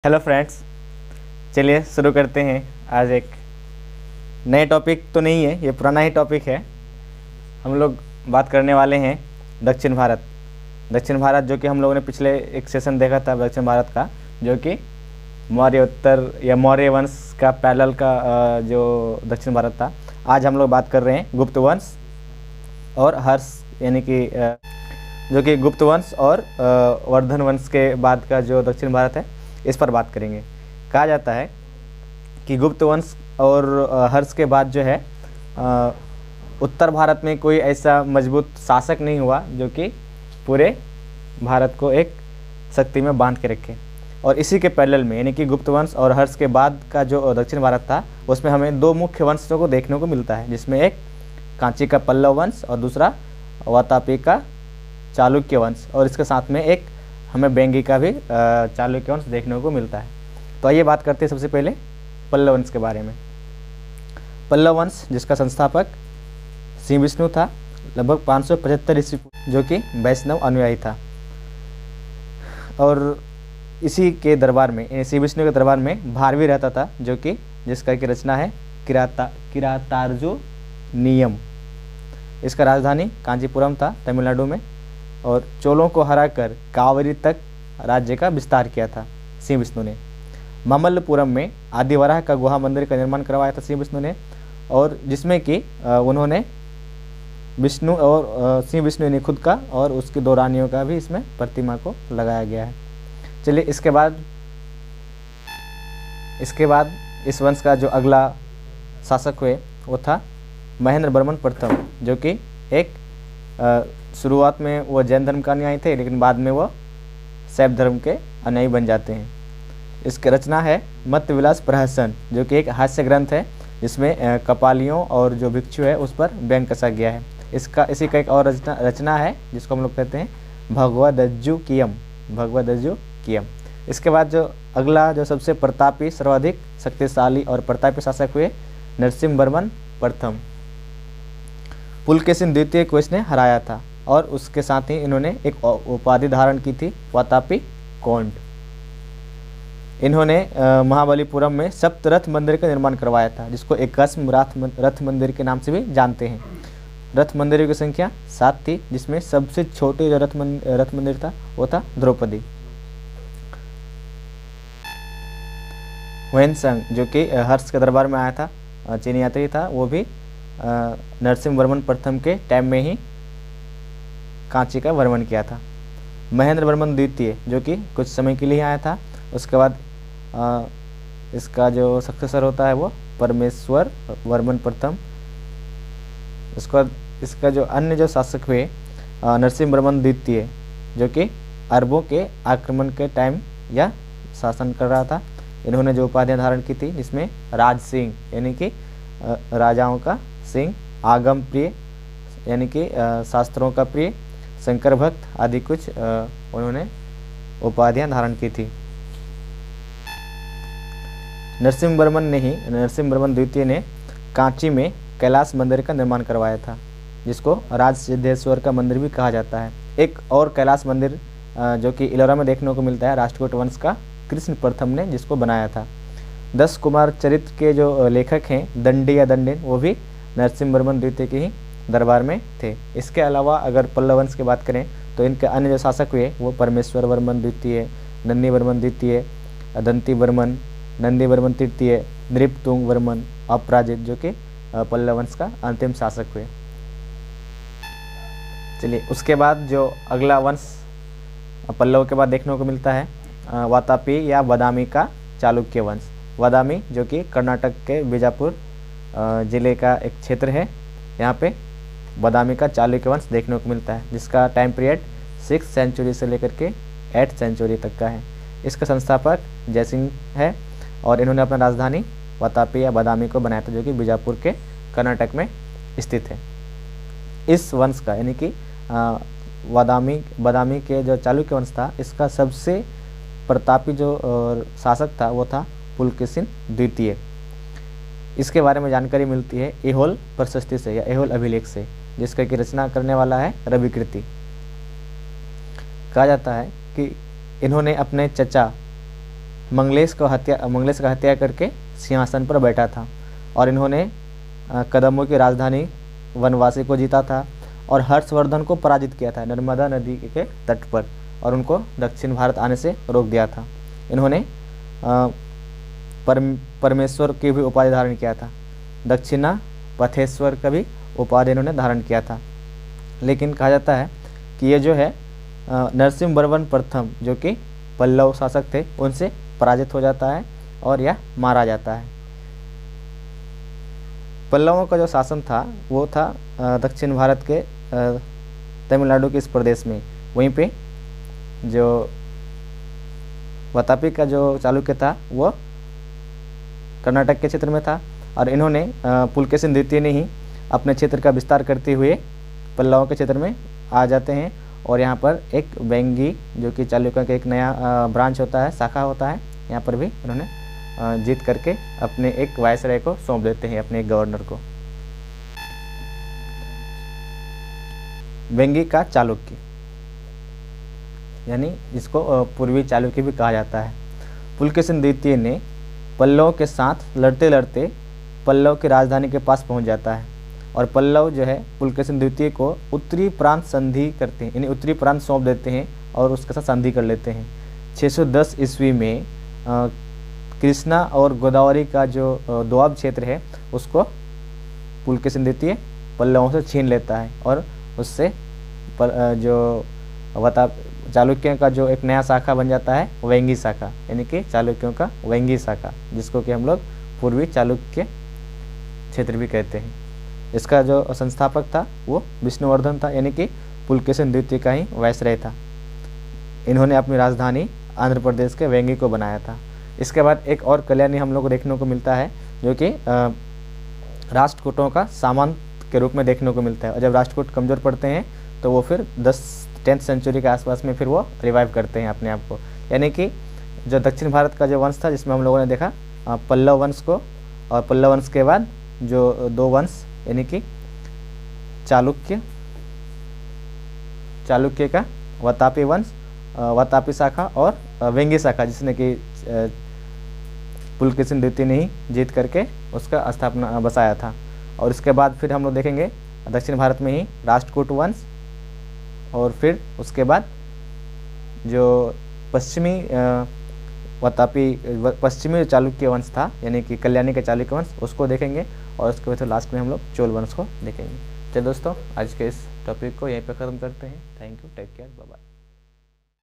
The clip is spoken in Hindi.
हेलो फ्रेंड्स, चलिए शुरू करते हैं। आज एक नए टॉपिक तो नहीं है, ये पुराना ही टॉपिक है। हम लोग बात करने वाले हैं दक्षिण भारत। दक्षिण भारत जो कि हम लोगों ने पिछले एक सेशन देखा था दक्षिण भारत का, जो कि मौर्य उत्तर या मौर्य वंश का पैरेलल का जो दक्षिण भारत था। आज हम लोग बात कर रहे हैं गुप्त वंश और हर्ष, यानी कि जो कि गुप्त वंश और वर्धन वंश के बाद का जो दक्षिण भारत है, इस पर बात करेंगे। कहा जाता है कि गुप्त वंश और हर्ष के बाद जो है उत्तर भारत में कोई ऐसा मजबूत शासक नहीं हुआ जो कि पूरे भारत को एक शक्ति में बांध के रखे। और इसी के पैरेलल में, यानी कि गुप्त वंश और हर्ष के बाद का जो दक्षिण भारत था, उसमें हमें दो मुख्य वंशों को देखने को मिलता है, जिसमें एक कांची का पल्लव वंश और दूसरा वातापी का चालुक्य वंश, और इसके साथ में एक हमें बेंगी का भी चालुक्य वंश देखने को मिलता है। तो आइए बात करते हैं सबसे पहले पल्लव वंश के बारे में। पल्लव वंश जिसका संस्थापक श्री विष्णु था, लगभग 575 ईस्वी, जो कि वैष्णव अनुयायी था। और इसी के दरबार में, श्री विष्णु के दरबार में भारवी रहता था, जो कि जिसका की रचना है किरातार्जुनीयम। इसका राजधानी कांचीपुरम था, तमिलनाडु में, और चोलों को हराकर कावेरी तक राज्य का विस्तार किया था श्री विष्णु ने। मामल्लपुरम में आदिवराह का गुहा मंदिर का निर्माण करवाया था श्री विष्णु ने, और जिसमें कि उन्होंने विष्णु और श्री विष्णु ने खुद का और उसकी दो रानियों का भी इसमें प्रतिमा को लगाया गया है। चलिए इसके बाद इस वंश का जो अगला शासक हुए वो था महेंद्र वर्मन प्रथम, जो कि एक शुरुआत में वो जैन धर्म का अनुयायी थे, लेकिन बाद में वो शैव धर्म के अनुयायी बन जाते हैं। इसकी रचना है मत विलास प्रहसन, जो कि एक हास्य ग्रंथ है, जिसमें कपालियों और जो भिक्षु है उस पर व्यंग कसा गया है। इसी का एक और रचना है जिसको हम लोग कहते हैं भगवदज्जुकीयम। इसके बाद जो अगला जो सबसे प्रतापी, सर्वाधिक शक्तिशाली और प्रतापी शासक हुए नरसिंह वर्मन प्रथम। पुलकेशिन द्वितीय को इसने हराया था, और उसके साथ ही इन्होंने एक उपाधि धारण की थी, वातापी कोंड। इन्होंने महाबलीपुरम में सप्तरथ मंदिर का निर्माण करवाया था, जिसको एकाश्म रथ मंदिर के नाम से भी जानते हैं। रथ मंदिरों की संख्या 7 थी, जिसमें सबसे छोटे जो रथ मंदिर था वो था द्रौपदी। हुएनसांग, जो कि हर्ष के दरबार में आया था, चीनी यात्री था, वो भी नरसिंह वर्मन प्रथम के टाइम में ही कांची का वर्मन किया था। महेंद्र वर्मन द्वितीय, जो कि कुछ समय के लिए आया था, उसके बाद इसका जो सक्सेसर होता है वो परमेश्वर वर्मन प्रथम। उसके बाद इसका जो अन्य जो शासक हुए नरसिंह वर्मन द्वितीय, जो कि अरबों के आक्रमण के टाइम या शासन कर रहा था। इन्होंने जो उपाधियां धारण की थी, जिसमें राज सिंह, यानी कि राजाओं का सिंह, आगम प्रिय, यानी कि शास्त्रों का प्रिय, शंकर भक्त आदि कुछ उन्होंने उपाधियां धारण की थी। नरसिंह वर्मन द्वितीय ने कांची में कैलाश मंदिर का निर्माण करवाया था, जिसको राज सिद्धेश्वर का मंदिर भी कहा जाता है। एक और कैलाश मंदिर जो कि इलोरा में देखने को मिलता है, राष्ट्रकूट वंश का कृष्ण प्रथम ने जिसको बनाया था। 10 कुमार चरित्र के जो लेखक हैं दंडी या दंडिन, वो भी नरसिंह वर्मन द्वितीय के ही दरबार में थे। इसके अलावा अगर पल्लव वंश की बात करें तो इनके अन्य जो शासक हुए वो परमेश्वर वर्मन द्वितीय, नंदी वर्मन द्वितीय, दंती वर्मन, नंदी वर्मन तृतीय, द्रिपतुंग वर्मन, अपराजित, जो कि पल्लव वंश का अंतिम शासक हुए। चलिए उसके बाद जो अगला वंश पल्लव के बाद देखने को मिलता है वातापी या बादामी का चालुक्य वंश। बादामी जो कि कर्नाटक के बीजापुर जिले का एक क्षेत्र है, यहाँ पे बादामी का चालुक्य वंश देखने को मिलता है, जिसका टाइम पीरियड 6th सेंचुरी से लेकर के 8th सेंचुरी तक का है। इसका संस्थापक जयसिंह है, और इन्होंने अपना राजधानी वातापी या बादामी को बनाया था, जो कि बीजापुर के कर्नाटक में स्थित है। इस वंश का, यानी कि बादामी के जो चालुक्य वंश था, इसका सबसे प्रतापी जो शासक था वो था पुलकेशिन द्वितीय। इसके बारे में जानकारी मिलती है ऐहोल प्रशस्ति से या ऐहोल अभिलेख से, जिसका की रचना करने वाला है रविकृति। कहा जाता है कि इन्होंने अपने चचा मंगलेश का हत्या करके सिंहासन पर बैठा था और इन्होंने कदम्बों की राजधानी वनवासी को जीता था और हर्षवर्धन को पराजित किया था नर्मदा नदी के तट पर और उनको दक्षिण भारत आने से रोक दिया था। इन्होंने परमेश्वर की भी उपाधि धारण किया था, दक्षिणा पथेश्वर का भी उपाधि इन्होंने धारण किया था। लेकिन कहा जाता है कि ये जो है नरसिंह वर्मन प्रथम जो कि पल्लव शासक थे उनसे पराजित हो जाता है और यह मारा जाता है। पल्लवों का जो शासन था वो था दक्षिण भारत के तमिलनाडु के इस प्रदेश में। वहीं पे जो वातापी का जो चालुक्य था वो कर्नाटक के क्षेत्र में था और इन्होंने पुलकेशिन द्वितीय ने ही अपने क्षेत्र का विस्तार करते हुए पल्लवों के क्षेत्र में आ जाते हैं और यहाँ पर एक वेंगी जो कि चालुक्यों का एक नया ब्रांच होता है, शाखा होता है, यहाँ पर भी इन्होंने जीत करके अपने एक वायसराय को सौंप देते हैं, अपने एक गवर्नर को। वेंगी का चालुक्य यानी जिसको पूर्वी चालुक्य भी कहा जाता है। पुलकेशिन द्वितीय ने पल्लव के साथ लड़ते लड़ते पल्लव की राजधानी के पास पहुंच जाता है और पल्लव जो है पुलकेशिन द्वितीय को उत्तरी प्रांत संधि करते हैं, यानी उत्तरी प्रांत सौंप देते हैं और उसके साथ संधि कर लेते हैं। 610 ईस्वी में कृष्णा और गोदावरी का जो दोआब क्षेत्र है उसको पुलकेशिन पल्लवों से छीन लेता है और उससे जो चालुक्यों का जो एक नया शाखा बन जाता है वेंगी शाखा, यानी कि चालुक्यों का वेंगी शाखा, जिसको कि हम लोग पूर्वी चालुक्य क्षेत्र भी कहते हैं। इसका जो संस्थापक था वो विष्णुवर्धन था, यानी कि पुलकेशिन द्वितीय का ही वायसराय था। इन्होंने अपनी राजधानी आंध्र प्रदेश के वेंगी को बनाया था। इसके बाद एक और कल्याणी हम लोग को देखने को मिलता है जो कि राष्ट्रकूटों का सामंत के रूप में देखने को मिलता है और जब राष्ट्रकूट कमज़ोर पड़ते हैं तो वो फिर 10th सेंचुरी के आसपास में फिर वो रिवाइव करते हैं अपने आप को। यानी कि जो दक्षिण भारत का जो वंश था जिसमें हम लोगों ने देखा पल्लव वंश को, और पल्लव वंश के बाद जो दो वंश यानी कि चालुक्य का वातापी वंश, वातापी शाखा और वेंगी शाखा, जिसने कि पुलकेशिन द्वितीय ने ही जीत करके उसका स्थापना बसाया था। और इसके बाद फिर हम लोग देखेंगे दक्षिण भारत में ही राष्ट्रकूट वंश और फिर उसके बाद जो पश्चिमी चालुक्य वंश था यानी कि कल्याणी के चालुक्य वंश, उसको देखेंगे और उसके बाद लास्ट में हम लोग चोल वंश को देखेंगे। चलिए दोस्तों, आज के इस टॉपिक को यहीं पे ख़त्म करते हैं। Thank you, take care, bye bye.